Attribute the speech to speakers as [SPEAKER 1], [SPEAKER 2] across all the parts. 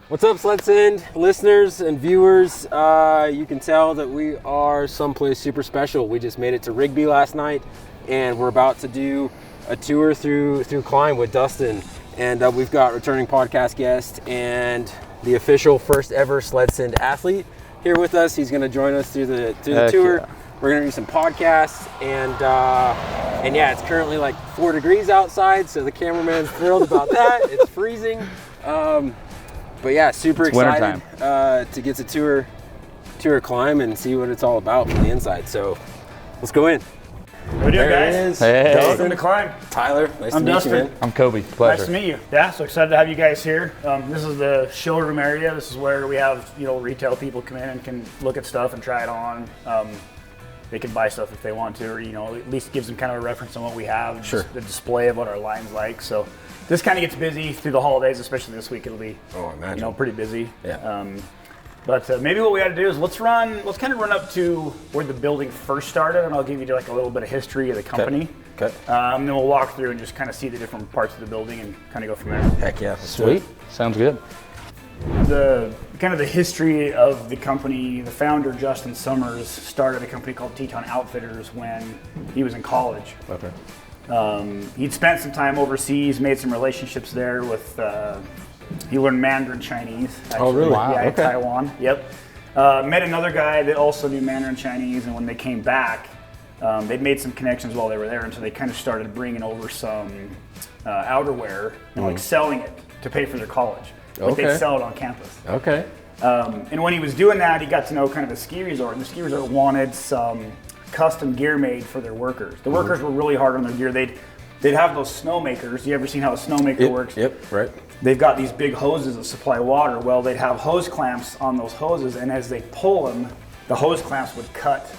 [SPEAKER 1] What's up, SledSend listeners and viewers? You can tell that we are someplace super special. We just made it to Rigby last night, and we're about to do a tour through Klim with Dustin. And we've got returning podcast guest and the official first ever SledSend athlete here with us. He's going to join us through the tour. Yeah. We're going to do some podcasts, and yeah, it's currently like 4 degrees outside, so the cameraman's thrilled about that. It's freezing. But yeah, super excited to get to tour Klim and see what it's all about from the inside. So let's go in.
[SPEAKER 2] How are you doing, guys?
[SPEAKER 1] Hey.
[SPEAKER 2] Welcome to Klim.
[SPEAKER 1] Tyler, nice to meet you, man.
[SPEAKER 3] I'm Kobe. Pleasure.
[SPEAKER 2] Nice to meet you. Yeah, so excited to have you guys here. This is the showroom area. This is where we have retail people come in and can look at stuff and try it on. They can buy stuff if they want to, or at least gives them kind of a reference on what we have.
[SPEAKER 1] Sure.
[SPEAKER 2] The display of what our line's like. So this kind of gets busy through the holidays, especially this week. It'll be pretty busy.
[SPEAKER 1] Yeah.
[SPEAKER 2] But maybe what we got to do is let's kind of run up to where the building first started, and I'll give you like a little bit of history of the company.
[SPEAKER 1] Okay.
[SPEAKER 2] Then we'll walk through and just kind of see the different parts of the building and kind of go from there.
[SPEAKER 1] Heck yeah.
[SPEAKER 3] Sweet. Sounds good.
[SPEAKER 2] The history of the company, the founder, Justin Summers, started a company called Teton Outfitters when he was in college.
[SPEAKER 1] Okay.
[SPEAKER 2] He'd spent some time overseas, made some relationships there with, he learned Mandarin Chinese. Actually.
[SPEAKER 1] Oh, really?
[SPEAKER 2] Wow. Yeah, in
[SPEAKER 1] Okay.
[SPEAKER 2] Taiwan. Yep. Met another guy that also knew Mandarin Chinese, and when they came back, they'd made some connections while they were there, and so they kind of started bringing over some outerwear and like selling it to pay for their college. Like they'd sell it on campus.
[SPEAKER 1] Okay.
[SPEAKER 2] And when he was doing that, he got to know kind of the ski resort, and the ski resort wanted some custom gear made for their workers. The workers were really hard on their gear. They'd have those snowmakers. You ever seen how a snowmaker works?
[SPEAKER 1] Yep, right.
[SPEAKER 2] They've got these big hoses that supply water. Well, they'd have hose clamps on those hoses, and as they pull them, the hose clamps would cut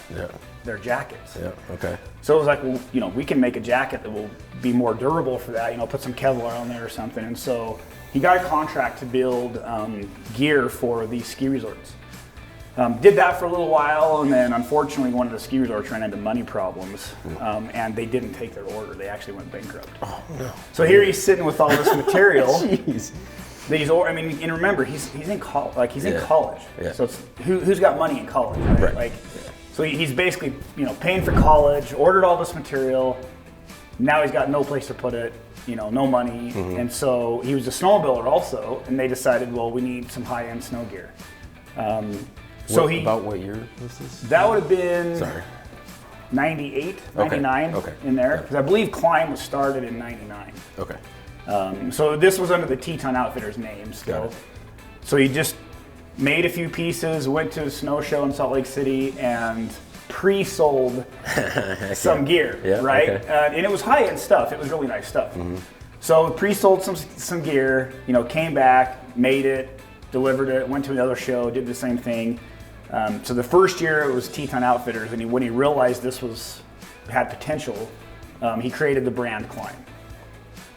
[SPEAKER 2] their jackets.
[SPEAKER 1] Yeah, okay.
[SPEAKER 2] So it was like, well, we can make a jacket that will be more durable for that, put some Kevlar on there or something. And so he got a contract to build gear for these ski resorts. Did that for a little while, and then unfortunately one of the ski resorts ran into money problems, and they didn't take their order. They actually went bankrupt.
[SPEAKER 1] Oh, no.
[SPEAKER 2] So here he's sitting with all this material.
[SPEAKER 1] Jeez.
[SPEAKER 2] And remember, he's in college. He's in college.
[SPEAKER 1] Yeah.
[SPEAKER 2] So it's, who's got money in college, right?
[SPEAKER 1] Right.
[SPEAKER 2] So he's basically, paying for college, ordered all this material. Now he's got no place to put it, no money. And so he was a snowmobiler also, and they decided, well, we need some high-end snow gear.
[SPEAKER 1] About what year was this?
[SPEAKER 2] That would have been 98, 99 in there. Because I believe Klim was started in 99.
[SPEAKER 1] Okay.
[SPEAKER 2] So this was under the Teton Outfitters name still. So he just made a few pieces, went to a snow show in Salt Lake City, and pre-sold some gear, right?
[SPEAKER 1] Okay.
[SPEAKER 2] And it was high-end stuff. It was really nice stuff. So pre-sold some gear, came back, made it, delivered it, went to another show, did the same thing. So the first year it was Teton Outfitters, and when he realized this had potential, he created the brand Klim.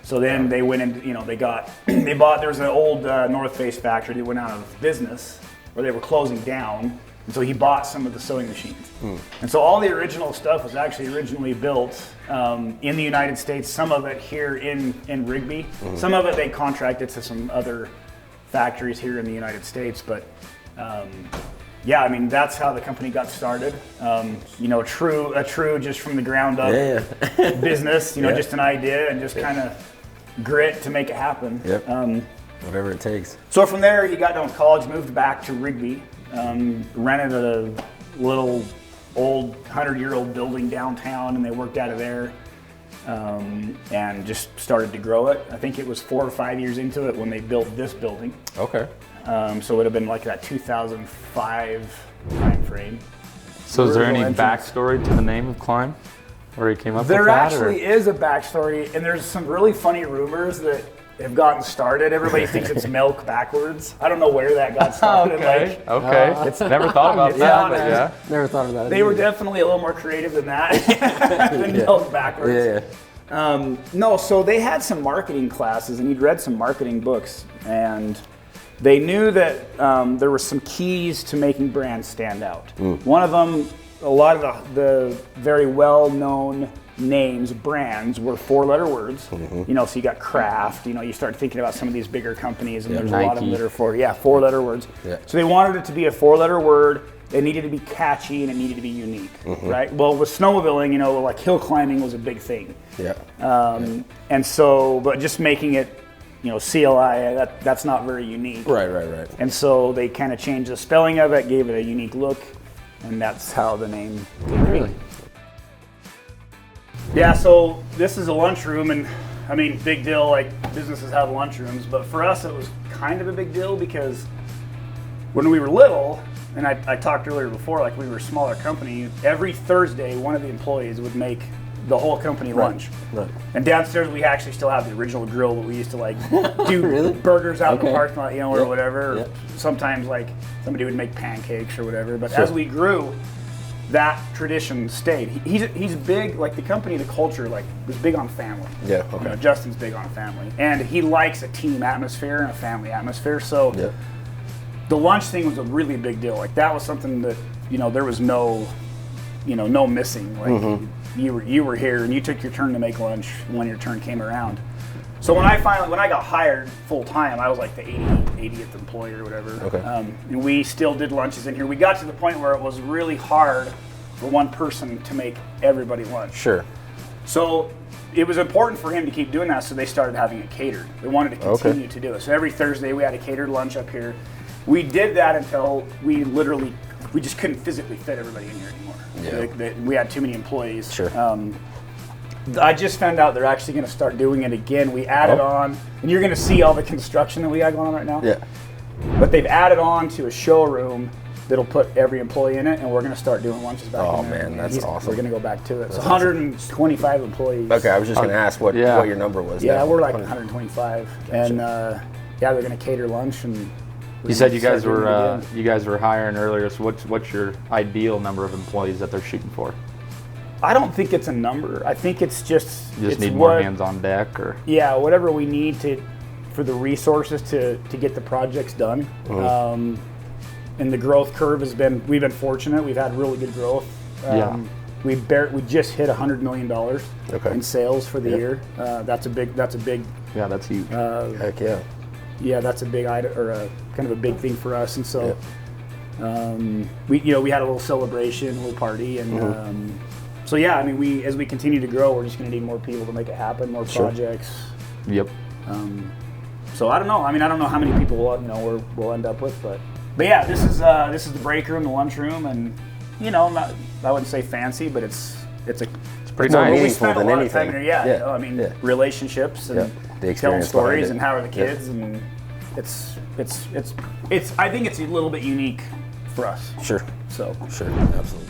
[SPEAKER 2] So then they went in, they bought, there was an old North Face factory that went out of business, or they were closing down, and so he bought some of the sewing machines. And so all the original stuff was actually originally built in the United States, some of it here in Rigby, some of it they contracted to some other factories here in the United States, but that's how the company got started. A true just from the ground up business, just an idea and just kind of grit to make it happen.
[SPEAKER 1] Yep. Whatever it takes.
[SPEAKER 2] So from there, he got done with college, moved back to Rigby, rented a little old 100-year-old building downtown, and they worked out of there. And just started to grow it. I think it was 4 or 5 years into it when they built this building.
[SPEAKER 1] Okay.
[SPEAKER 2] So it would have been like that 2005 time frame.
[SPEAKER 3] So is there any backstory to the name of Klim? Where he came up with that?
[SPEAKER 2] There actually is a backstory, and there's some really funny rumors that have gotten started. Everybody thinks it's milk backwards. I don't know where that got started.
[SPEAKER 3] Okay. It's never thought about that, but yeah.
[SPEAKER 1] Never thought about it.
[SPEAKER 2] They were definitely a little more creative than that, than milk backwards. No, so they had some marketing classes, and he'd read some marketing books, and they knew that there were some keys to making brands stand out. One of them, a lot of the very well-known names, brands were 4-letter words. You know, so you got Kraft. You know, you start thinking about some of these bigger companies, and there's a lot of them that are 4-letter words. So they wanted it to be a 4-letter word. It needed to be catchy and it needed to be unique, right? Well, with snowmobiling, you know, like hill climbing was a big thing. And so, but just making it, you know, CLI, that's not very unique.
[SPEAKER 1] Right.
[SPEAKER 2] And so they kind of changed the spelling of it, gave it a unique look, and that's how the name came to be. Yeah, so this is a lunchroom, and I mean, big deal, like businesses have lunchrooms, but for us it was kind of a big deal because when we were little, and I talked earlier before, like we were a smaller company, every Thursday one of the employees would make the whole company lunch. And downstairs we actually still have the original grill that we used to like do burgers out in the parking lot, you know, or whatever. Or sometimes like somebody would make pancakes or whatever. But as we grew, that tradition stayed. He's big, like the company, the culture, like was big on family. You know, Justin's big on family, and he likes a team atmosphere and a family atmosphere. So the lunch thing was a really big deal. Like that was something that, you know, there was no missing. Like you were here and you took your turn to make lunch when your turn came around. So when I got hired full time, I was like the 80th employee or whatever. And we still did lunches in here. We got to the point where it was really hard for one person to make everybody lunch. So it was important for him to keep doing that, so they started having it catered. They wanted to continue to do it. So every Thursday we had a catered lunch up here. We did that until we just couldn't physically fit everybody in here anymore. We had too many employees. I just found out they're actually going to start doing it again. We added on, and you're going to see all the construction that we got going on right now. But they've added on to a showroom that'll put every employee in it, and we're going to start doing lunches back in there.
[SPEAKER 1] Oh man, that's awesome.
[SPEAKER 2] We're going to go back to it. It's 125 employees.
[SPEAKER 1] Okay, I was just going to ask what your number was.
[SPEAKER 2] Yeah, we're like 125, and they're going to cater lunch. And
[SPEAKER 3] you said you guys were hiring earlier. So what's your ideal number of employees that they're shooting for?
[SPEAKER 2] I don't think it's a number. I think it's just
[SPEAKER 3] need more hands on deck, or
[SPEAKER 2] whatever we need for the resources to get the projects done. And the growth curve we've been fortunate. We've had really good growth. We just hit $100 million in sales for the year. That's a big.
[SPEAKER 3] Yeah, that's huge.
[SPEAKER 1] Heck yeah.
[SPEAKER 2] Yeah, that's a big item, or kind of a big thing for us. And so we had a little celebration, a little party, and so I mean, as we continue to grow, we're just going to need more people to make it happen, more projects. So I don't know. I mean, I don't know how many people we'll end up with, but yeah, this is the break room, the lunch room, and I wouldn't say fancy, but it's
[SPEAKER 3] pretty nice.
[SPEAKER 2] We spend a lot of time here. I mean, relationships and telling stories and how are the kids, and it's I think it's a little bit unique for us.
[SPEAKER 1] Sure, absolutely.